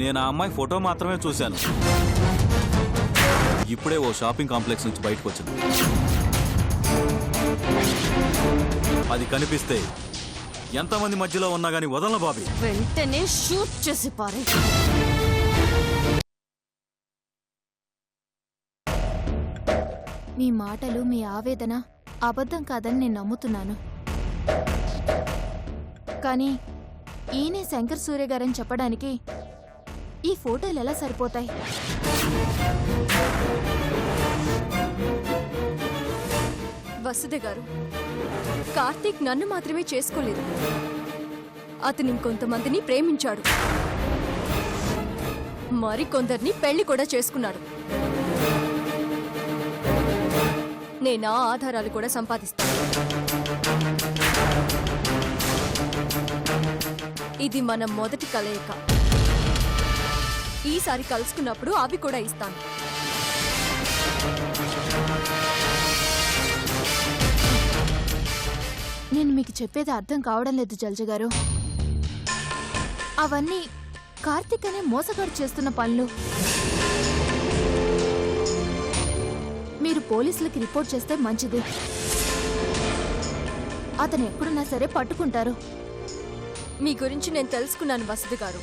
నేను ఆ అమ్మాయి ఫోటో మాత్రమే చూశాను. ఇప్పుడే ఓ షాపింగ్ కాంప్లెక్స్ నుంచి బయటకు వచ్చింది. అది కనిపిస్తే ఎంతమంది మధ్యలో ఉన్నా గానీ వదలను బాబీ. వెంటనే షూట్ చేసి పారే. మీ మాటలు, మీ ఆవేదన అబద్ధం కాదని నేను నమ్ముతున్నాను. కానీ ఈయనే శంకర్ సూర్య గారని చెప్పడానికి ఈ ఫోటోలు ఎలా సరిపోతాయి? వసుధ గారు, కార్తీక్ నన్ను మాత్రమే చేసుకోలేదు. అతను ఇంకొంతమందిని ప్రేమించాడు, మరికొందరిని పెళ్లి కూడా చేసుకున్నాడు. నేను ఆ ఆధారాలు కూడా సంపాదిస్తాను. ఇది మన మొదటి కలయిక. ఈసారి కలుసుకున్నప్పుడు అవి కూడా ఇస్తాను. నేను మీకు చెప్పేది అర్థం కావడం లేదు జల్జ గారు. అవన్నీ కార్తీక్ అనే మోసగాడు చేస్తున్న పనులు. మీరు పోలీసులకి రిపోర్ట్ చేస్తే మంచిది. అతను ఎక్కడున్నా సరే పట్టుకుంటారు. మీ గురించి నేను తెలుసుకున్నాను వసుధ గారు.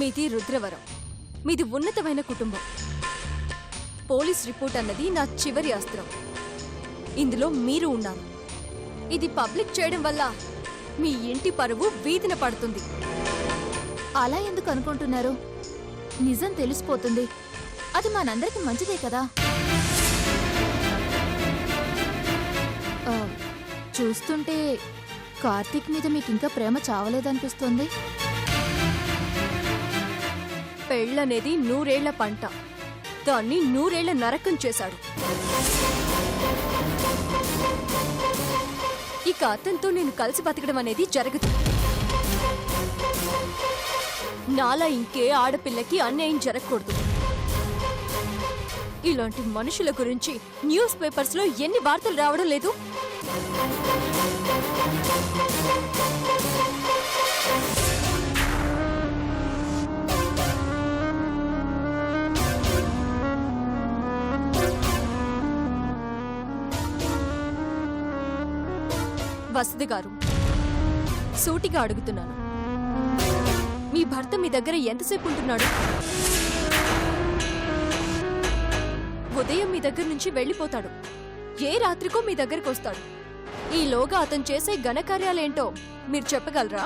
మీది రుద్రవరం, మీది ఉన్నతమైన కుటుంబం. పోలీస్ రిపోర్ట్ అన్నది నా చివరి అస్త్రం. ఇందులో మీరు ఉన్నారు. ఇది పబ్లిక్ చేయడం వల్ల మీ ఇంటి పరువు వీధిన పడుతుంది. అలా ఎందుకు అనుకుంటున్నారు? నిజం తెలిసిపోతుంది. అది మనందరికి మంచిదే కదా. చూస్తుంటే కార్తీక్ మీద మీకు ఇంకా ప్రేమ చావలేదనిపిస్తుంది. పెళ్ళనేది 100 ఏళ్ల పంట. దాన్ని 100 ఏళ్ల నరకం చేశాడు. ఇక అతనితో నేను కలిసి బతకడం అనేది జరగదు. నాలా ఇంకే ఆడపిల్లకి అన్యాయం జరగకూడదు. ఇలాంటి మనుషుల గురించి న్యూస్ పేపర్స్ లో ఎన్ని వార్తలు రావడం లేదు? వసుధ గారు, సూటిగా అడుగుతున్నాను, మీ భర్త మీ దగ్గర ఎంతసేపు ఉంటున్నాడు? ఉదయం మీ దగ్గర నుంచి వెళ్ళిపోతాడు. ఏ రాత్రికో మీ దగ్గరకు వస్తాడు. ఈలోగా అతను చేసే ఘనకార్యాలేంటో మీరు చెప్పగలరా?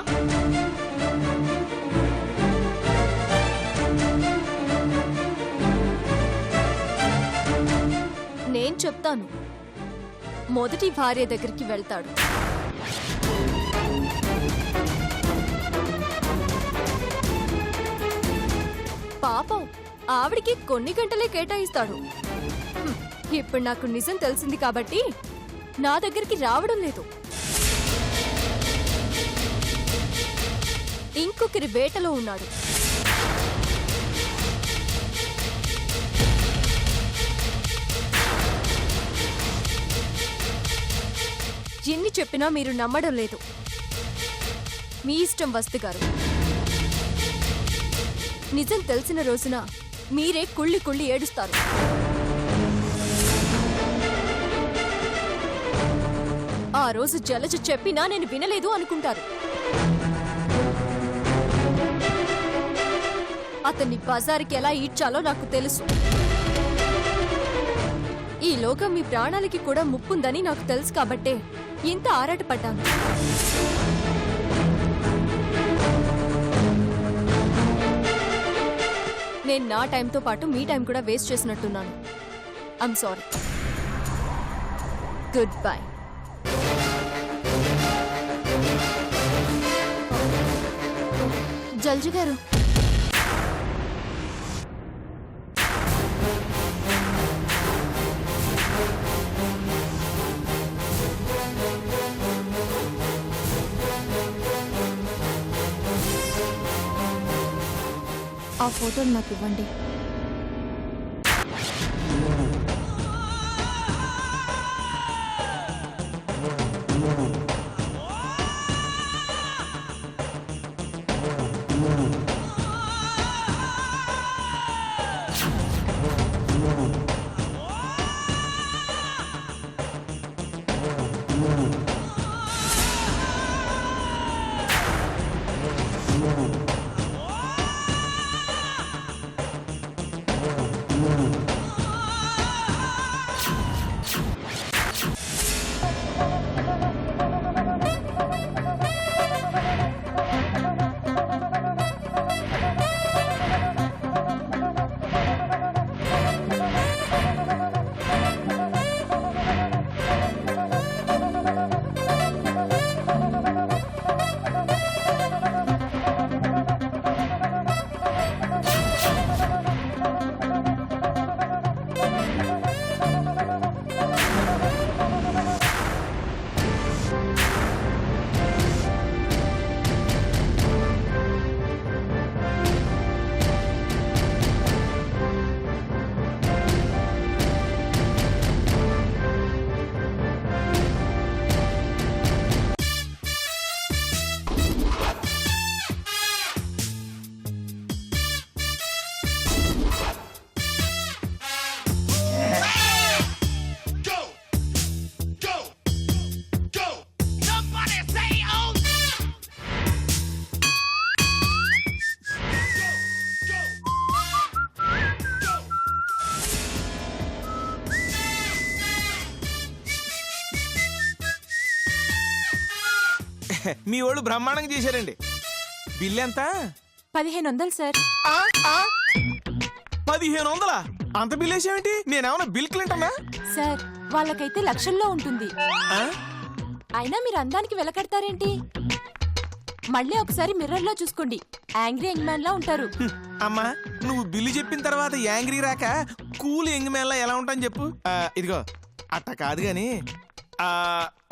నేను చెప్తాను. మొదటి భార్య దగ్గరికి వెళ్తాడు. పాపం, ఆవిడికి కొన్ని గంటలే కేటాయిస్తాడు. ఇప్పుడు నాకు నిజం తెలిసింది కాబట్టి నా దగ్గరికి రావడం లేదు. ఇంకొకరి వేటలో ఉన్నాడు. ఎన్ని చెప్పినా మీరు నమ్మడం లేదు. మీ ఇష్టం వసుధ గారు. నిజం తెలిసిన రోజున మీరే కుళ్ళి కుళ్ళి ఏడుస్తారు. ఆ రోజు జలజ చెప్పినా నేను వినలేదు అనుకుంటారు. అతన్ని బజారుకి ఎలా ఈడ్చాలో నాకు తెలుసు. ఈలోగా మీ ప్రాణాలకి కూడా ముప్పుందని నాకు తెలుసు కాబట్టే ఇంత ఆరాటపడ్డాను. నేను నా టైంతో పాటు మీ టైం కూడా వేస్ట్ చేసినట్టున్నాను. I'm sorry. Good bye. జల్జీ గారు, ఆ ఫోటోలు నాకు ఇవ్వండి. మీ వాళ్ళు బ్రహ్మాండంగా చేశారండి. బిల్ ఎంత? 1500 సార్. 1500? అంత బిల్ వేసావేంటి? నేనేమన్నా బిల్ క్లింటనా? సార్ వాళ్ళకైతే లక్షల్లో ఉంటుంది. అయినా మీరు అందానికి వెలకడతారేంటి? మళ్ళీ ఒకసారి మిర్రర్ లో చూసుకోండి, యాంగ్రీ యంగ్ మ్యాన్ లా ఉంటారు. అమ్మా నువ్వు బిల్లు చెప్పిన తర్వాత యాంగ్రీ రాక కూల్ యంగ్ మ్యాన్ లా ఎలా ఉంటాను చెప్పు. ఇదిగో అట్ట కాదు గాని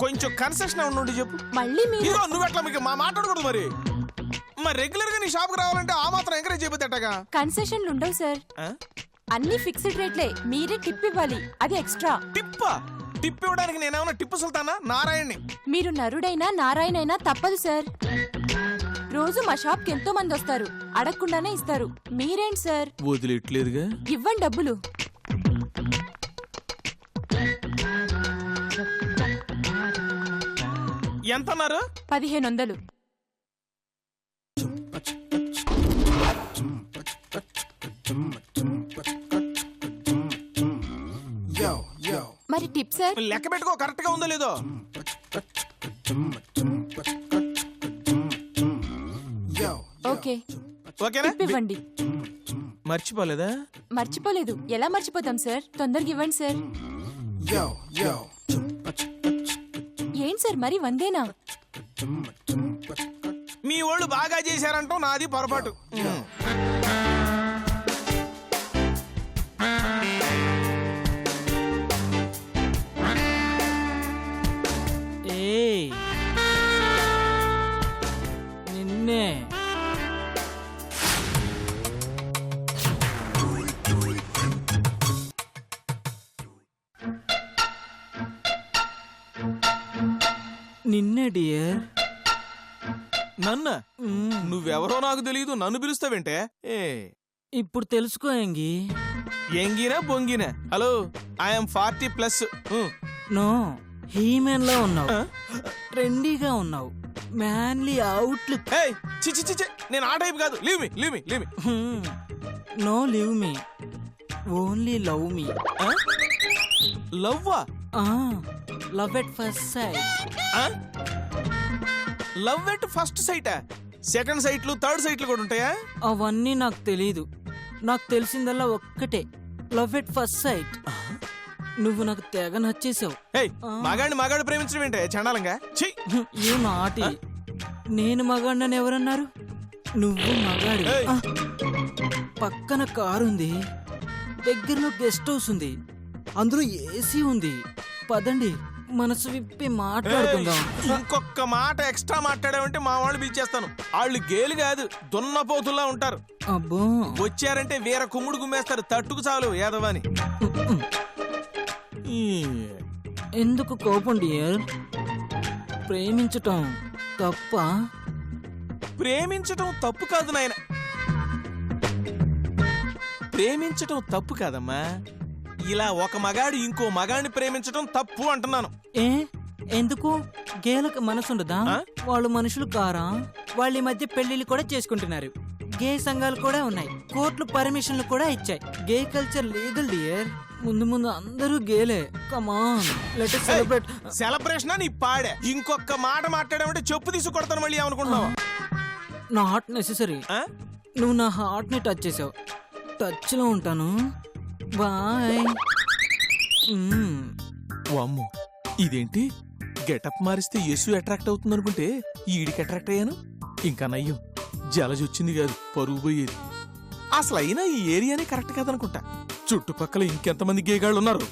కొంచెం కన్సెషన్ ఉండి చెప్పు. మళ్ళీ మీరు ఇదిగో నువ్వు ఎట్లా మీకు మా మాట్లాడకూడదు మరి. మరి రెగ్యులర్ గా నీ షాప్ కి రావాలంటే ఆ మాత్రం ఎంకరేజ్ చేయబోతేటగా. కన్సెషన్లు ఉండవు సార్, అన్ని ఫిక్స్డ్ రేట్లే. మీరే టిప్ ఇవ్వాలి, అది ఎక్స్ట్రా. టిప్పా? టిప్ ఇవ్వడానికి నేనేమన్నా టిప్పు సుల్తానా? నారాయణ్ని. మీరు నరుడైనా నారాయణైనా తప్పదు సార్. రోజు మా షాప్ కి ఎంతో మంది వస్తారు, అడగకుండానే ఇస్తారు. మీరేంటి సార్ వదిలేట్లేదుగా? ఇవ్వండి డబ్బులు. ఎంత అన్నారు? 1500. మరి టిప్ సార్? లెక్క పెట్టుకో, కరెక్ట్ గా ఉందో లేదో. ఓకే, ఓకేనా? టిప్ ఇవ్వండి. మర్చిపోలేదా? మర్చిపోలేదు. ఎలా మర్చిపోతాం సార్? తొందరగా ఇవ్వండి సార్. ఏంటి సార్ మరి 100ఏనా? మీ వాళ్ళు బాగా చేశారంటూ నాది పొరపాటు. నిన్నే నిన్నే డియర్. నన్ను? నువ్వెవరో నాకు తెలియదు, నన్ను పిలుస్తావేంటే? ఇప్పుడు తెలుసుకో ఎంగి. ఎంగినా బొంగినా? Hello, I'm 40+. నో, హీమెన్ లో ఉన్నావు, ట్రెండీగా ఉన్నావు, మ్యాన్లీ అవుట్లుక్. చిచి చిచి, నేను ఆ టైప్ కాదు. Leave me, leave me, leave me. No leave me, only love me. లవ్వా? Love at first sight. Love at first సైటా? సెకండ్ సైట్లు, థర్డ్ సైట్లు కూడా ఉంటాయా? అవన్నీ నాకు తెలీదు. నాకు తెలిసిందల్లా ఒక్కటే, లవ్ ఎట్ ఫస్ట్ సైట్. నువ్వు నాకు తెగ నచ్చేసావు. మగాడు ప్రేమించడం ఏంటే చండాలంగా? You naughty. నేను మగాడిని ఎవరన్నారు? నువ్వు మగాడి. పక్కన కారుంది, దగ్గరలో గెస్ట్ హౌస్ ఉంది, అందులో ఏసీ ఉంది. పదండి, మనసు విప్పి మాట్లాడుకుందాం. ఇంకొక మాట ఎక్స్ట్రా మాట్లాడామంటే మా వాళ్ళు పిలిచేస్తాను. వాళ్ళు గేలు కాదు, దున్నపోతుల్లా ఉంటారు. అబ్బో, వచ్చారంటే వీర కుమ్ముడు గుమ్మేస్తారు. తట్టుకు చాలు యాదవాని. ఎందుకు కోపం డియర్? ప్రేమించటం తప్ప? ప్రేమించటం తప్పు కాదు నాయన, ప్రేమించటం తప్పు కాదమ్మా. ఇలా ఒక మగాడు ఇంకో మగాడిని ప్రేమించటం తప్పు అంటున్నాను. ఎందుకు? గేలకు మనసుండదా? వాళ్ళు మనుషులు కారా? వాళ్ళ ఈ మధ్య పెళ్లిళ్ళు కూడా చేసుకుంటున్నారు. గే సంఘాలు కూడా ఉన్నాయి, కోర్టులు పర్మిషన్లు కూడా ఇచ్చాయి. గే కల్చర్ లీగల్ డియర్. ముందు ముందు అందరూ గేలే. కమాన్, లెట్ us సెలబ్రేట్. సెలబ్రేషన్ నీ పాడే. ఇంకొక మాట మాట్లాడామంటే చెప్పు తీసి కొడతాను మళ్ళీ అనుకుంటున్నావా? Not necessary. నువ్వు నా హార్ట్ ని టచ్ చేసావు. టచ్ లో ఉంటాను. బాయ్. వామ్మో, ఇదేంటి గెటప్ మారిస్తే యేసు అట్రాక్ట్ అవుతుంది అనుకుంటే ఈడికి అట్రాక్ట్ అయ్యాను. ఇంకా నయ్యం, జలజ వచ్చింది కాదు, పరుగు పోయేది. అసలు అయినా ఈ ఏరియానే కరెక్ట్ కాదనుకుంటా. చుట్టుపక్కల ఇంకెంతమంది గేగాళ్ళు ఉన్నారు?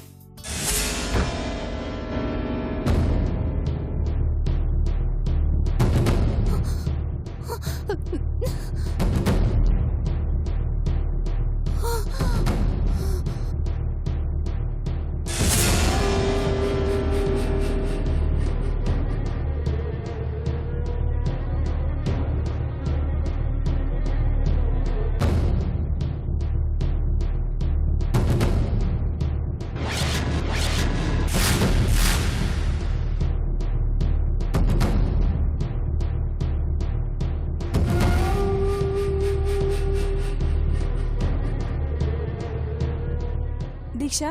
దీక్ష,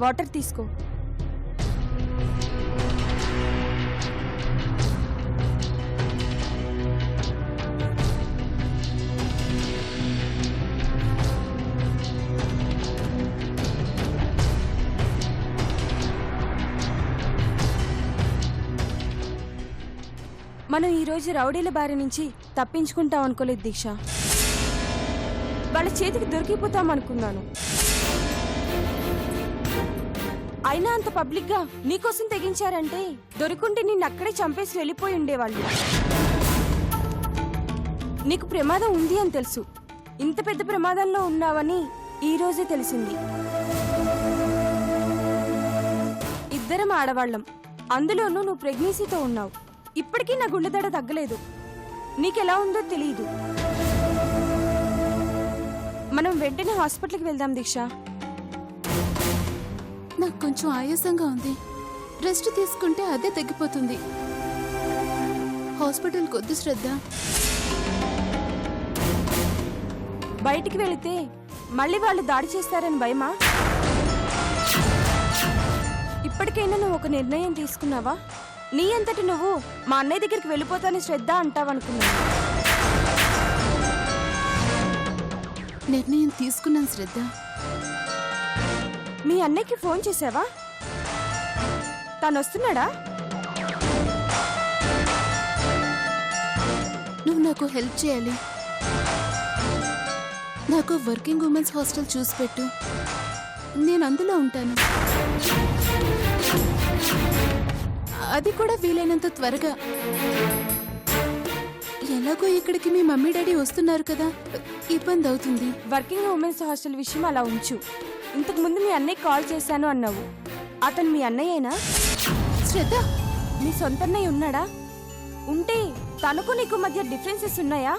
వాటర్ తీసుకో. మనం ఈరోజు రౌడీల బారి నుంచి తప్పించుకుంటాం అనుకోలేదు దీక్ష. వాళ్ళ చేతికి దొరికిపోతాం అనుకున్నాను. అయినా అంత పబ్లిక్ గా నీకోసం తెగించారంటే దొరికుంటే నిన్ను అక్కడే చంపేసి వెళ్ళిపోయి ఉండేవాళ్ళు. నీకు ప్రమాదం ఉంది అని తెలుసు. ఇంత పెద్ద ప్రమాదంలో ఉన్నావని ఈ రోజే తెలిసింది. ఇద్దరం ఆడవాళ్ళం, అందులోనూ నువ్వు ప్రెగ్నెన్సీతో ఉన్నావు. ఇప్పటికీ నా గుండె దడ తగ్గలేదు. నీకెలా ఉందో తెలియదు. మనం వెంటనే హాస్పిటల్కి వెళ్దాం దీక్ష. నాకు కొంచెం ఆయాసంగా ఉంది. రెస్ట్ తీసుకుంటే అదే తగ్గిపోతుంది. హాస్పిటల్ కొద్ది శ్రద్ధ. బయటికి వెళితే మళ్ళీ వాళ్ళు దాడి చేస్తారని భయమా? ఇప్పటికైనా నువ్వు ఒక నిర్ణయం తీసుకున్నావా? నీ అంతటి నువ్వు మా అన్నయ్య దగ్గరికి వెళ్ళిపోతానని శ్రద్ధ అంటావనుకున్నాను. నిర్ణయం తీసుకున్నాను శ్రద్ధ. మీ అన్నయ్యకి ఫోన్ చేసావా? తను వస్తున్నాడా? నువ్వు నాకు హెల్ప్ చేయాలి. నాకు వర్కింగ్ ఉమెన్స్ హాస్టల్ చూసి పెట్టు. నేను అందులో ఉంటాను. అది కూడా వీలైనంత త్వరగా. ఎలాగో ఇక్కడికి మీ మమ్మీ డాడీ వస్తున్నారు కదా, ఇబ్బంది అవుతుంది. వర్కింగ్ ఉమెన్స్ హాస్టల్ విషయం అలా ఉంచు. ఇంతకు ముందు మీ అన్నయ్య కాల్ చేశాను అన్నావు. అతను మీ అన్నయ్యేనా? శ్రద్ధ, నీ సొంత అన్నయ్య ఉన్నాడా? ఉంటే తనకు నీకు మధ్య డిఫరెన్సెస్ ఉన్నాయా?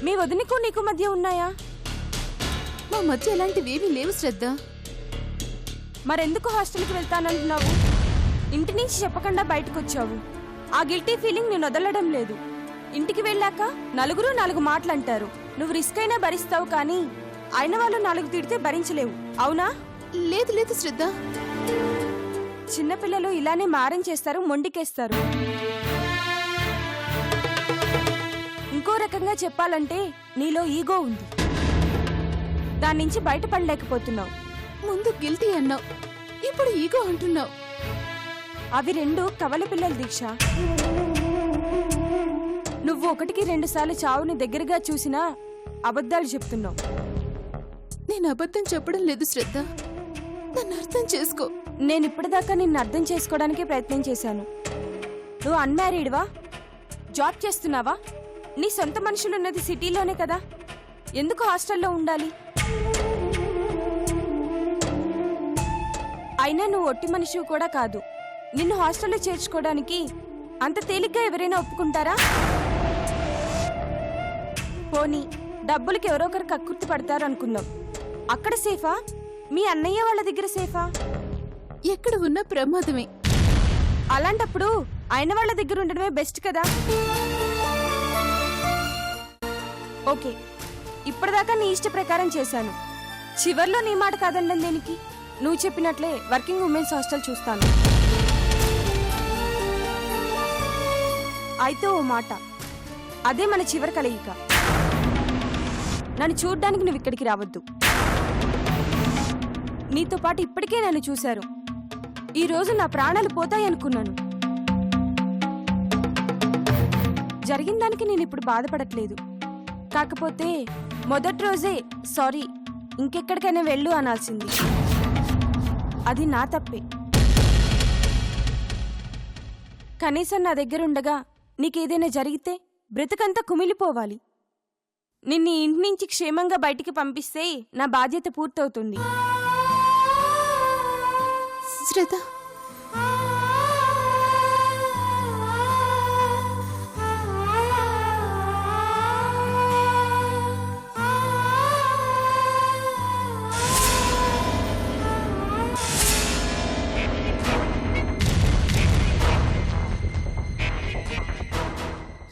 మీ వదినకు నీకు మధ్య ఉన్నాయా? మా మధ్య ఎలాంటివేమీ లేవు శ్రద్ధ. మరెందుకు హాస్టల్కి వెళ్తానంటున్నావు? ఇంటి నుంచి చెప్పకుండా బయటకు వచ్చావు. ఆ గిల్టీ ఫీలింగ్ నేను వదలడం లేదు. ఇంటికి వెళ్ళాక నలుగురు నాలుగు మాటలు అంటారు. నువ్వు రిస్క్ అయినా భరిస్తావు, కానీ అయిన వాళ్ళు నాలుగు తిడితే భరించలేవు. అవునా? లేదు లేదు శ్రద్ధ. చిన్నపిల్లలు ఇలానే మారం చేస్తారు, మొండికేస్తారు. ఇంకో రకంగా చెప్పాలంటే నీలో ఈగో ఉంది. దాని నుంచి బయటపడలేకపోతున్నావు. ముందు గిల్టీ అన్నావు, ఇప్పుడు ఈగో అంటున్నావు. అవి రెండు కవల పిల్లల దీక్ష. నువ్వు 1కి 2 సార్లు చావుని దగ్గరగా చూసినా అబద్ధాలు చెప్తున్నావు. నేను అబద్ధం చెప్పడం లేదు శ్రద్ధ. నన్ను అర్థం చేసుకో. నేను ఇప్పటిదాకా నిన్ను అర్థం చేసుకోవడానికే ప్రయత్నం చేశాను. నువ్వు అన్మ్యారీడ్వా? జాబ్ చేస్తున్నావా? నీ సొంత మనుషులున్నది సిటీలోనే కదా, ఎందుకు హాస్టల్లో ఉండాలి? అయినా నువ్వు ఒట్టి మనిషివి కూడా కాదు. నిన్ను హాస్టల్లో చేర్చుకోవడానికి అంత తేలిగ్గా ఎవరైనా ఒప్పుకుంటారా? పోనీ డబ్బులకి ఎవరో ఒకరు కక్కుర్తి పడతారు అనుకుందాం. అక్కడ సేఫా? మీ అన్నయ్య వాళ్ళ దగ్గర సేఫా? ఎక్కడ ఉన్నా ప్రమాదమే. అలాంటప్పుడు ఆయన వాళ్ళ దగ్గర ఉండడమే బెస్ట్ కదా. ఓకే, ఇప్పటిదాకా నీ ఇష్ట ప్రకారం చేశాను. చివర్లో నీ మాట కాదండం దేనికి? నువ్వు చెప్పినట్లే వర్కింగ్ ఉమెన్స్ హాస్టల్ చూస్తాను. అయితే ఓ మాట, అదే మన చివరి కలయిక. నన్ను చూడ్డానికి నువ్వు ఇక్కడికి రావద్దు. నీతో పాటు ఇప్పటికే నన్ను చూశారు. ఈ రోజు నా ప్రాణాలు పోతాయనుకున్నాను. జరిగిన దానికి నేను ఇప్పుడు బాధపడట్లేదు. కాకపోతే మొదటి రోజే సారీ, ఇంకెక్కడికైనా వెళ్ళు అనాల్సింది. అది నా తప్పే. కనీసం నా దగ్గరుండగా నీకేదైనా జరిగితే బ్రతుకంతా కుమిలిపోవాలి. నిన్ను ఇంటి నుంచి క్షేమంగా బయటికి పంపిస్తే నా బాధ్యత పూర్తవుతుంది. శ్రద్ధ,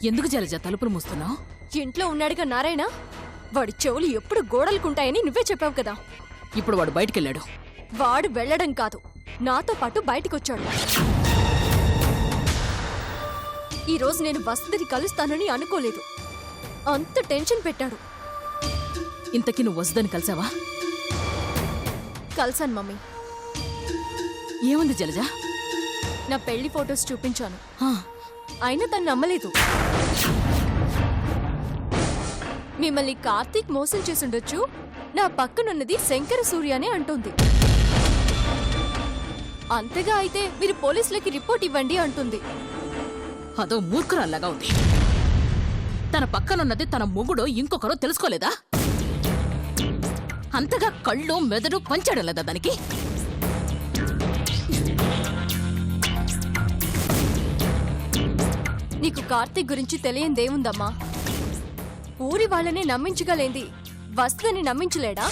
ఎందుకు జలజ తలుపులు మూస్తున్నావు? ఇంట్లో ఉన్నాడుగా నారాయణ, వాడి చెవులు ఎప్పుడు గోడలుకుంటాయని నువ్వే చెప్పావు కదా. ఇప్పుడు వాడు బయటికెళ్ళాడు. వాడు వెళ్ళడం కాదు, నాతో పాటు బయటికొచ్చాడు. ఈరోజు నేను వసతిని కలుస్తానని అనుకోలేదు. అంత టెన్షన్ పెట్టాడు. ఇంతకీ నువ్వు వసుదని కలిసావా? కలిసాను మమ్మీ. ఏముంది జలజ? నా పెళ్లి ఫొటోస్ చూపించాను. ఆ, అయినా తను నమ్మలేదు. మిమ్మల్ని కార్తీక్ మోసం చేసుండొచ్చు, నా పక్కనున్నది శంకర సూర్యనే అంటుంది. అంతగా అయితే మీరు పోలీసులకి రిపోర్ట్ ఇవ్వండి అంటుంది. అదో మూర్ఖురాల్లాగా ఉంది. తన పక్కనున్నది తన మొగుడో ఇంకొకరో తెలుసుకోలేదా? అంతగా కళ్ళు మెదడు పంచాడలేదా దానికి? నీకు కార్తీక్ గురించి తెలియందేముందమ్మా? ఊరి వాళ్ళనే నమ్మించగలేంది వస్తుందని నమ్మించలేడా?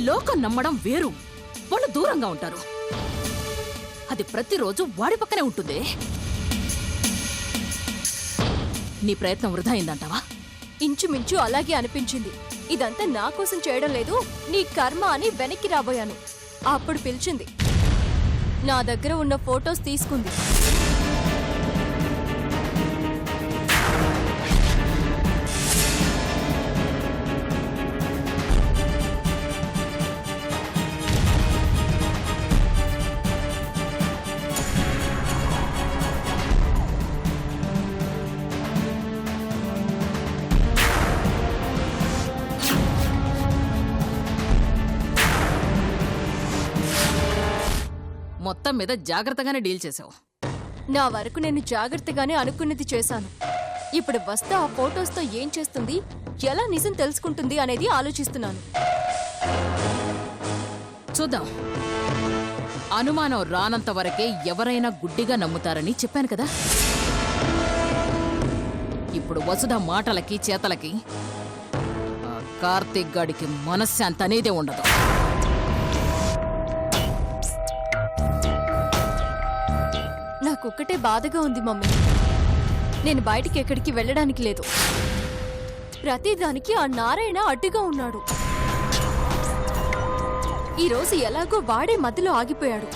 లోకం నమ్మడం వేరు, వాళ్ళు దూరంగా ఉంటారు. అది ప్రతిరోజు వాడి పక్కనే ఉంటుంది. నీ ప్రయత్నం వృధా అయిందంటావా? ఇంచుమించు అలాగే అనిపించింది. ఇదంతా నా కోసం చేయడం లేదు, నీ కర్మ అని వెనక్కి రాబోయాను. అప్పుడు పిలిచింది, నా దగ్గర ఉన్న ఫొటోస్ తీసుకుంది. మొత్తం మీద జాగ్రత్తగానే డీల్ చేసావు. నా వరకు నేను జాగ్రత్తగానే అనుకున్నది చేశాను. ఇప్పుడు వస్తా ఆ ఫొటోస్తో ఏం చేస్తుంది, ఎలా నిజం తెలుసుకుంటుంది అనేది ఆలోచిస్తున్నాను. చూద్దాం. అనుమానం రానంత వరకే ఎవరైనా గుడ్డిగా నమ్ముతారని చెప్పాను కదా. ఇప్పుడు వసుధ మాటలకి చేతలకి ఆ కార్తీక్ గాడికి మనశ్శాంతి అనేదే ఉండదు. నాకొక్కటే బాధగా ఉంది మమ్మీ. నేను బయటికి ఎక్కడికి వెళ్ళడానికి లేదు. ప్రతిదానికి ఆ నారాయణ అడ్డుగా ఉన్నాడు. ఈరోజు ఎలాగో వాడే మధ్యలో ఆగిపోయాడు.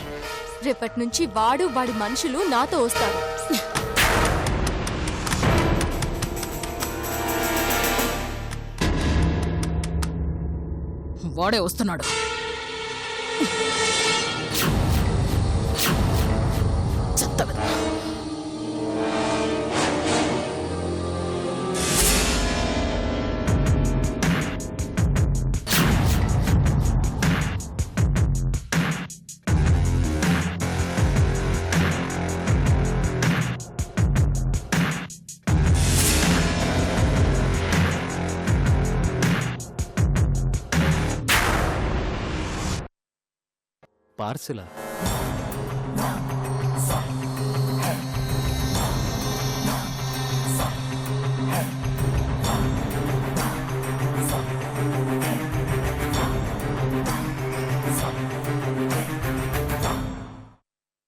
రేపటి నుంచి వాడు వాడి మనుషులు నాతో వస్తారు. వాడే వస్తున్నాడు. చెత్తగా. పార్సిలా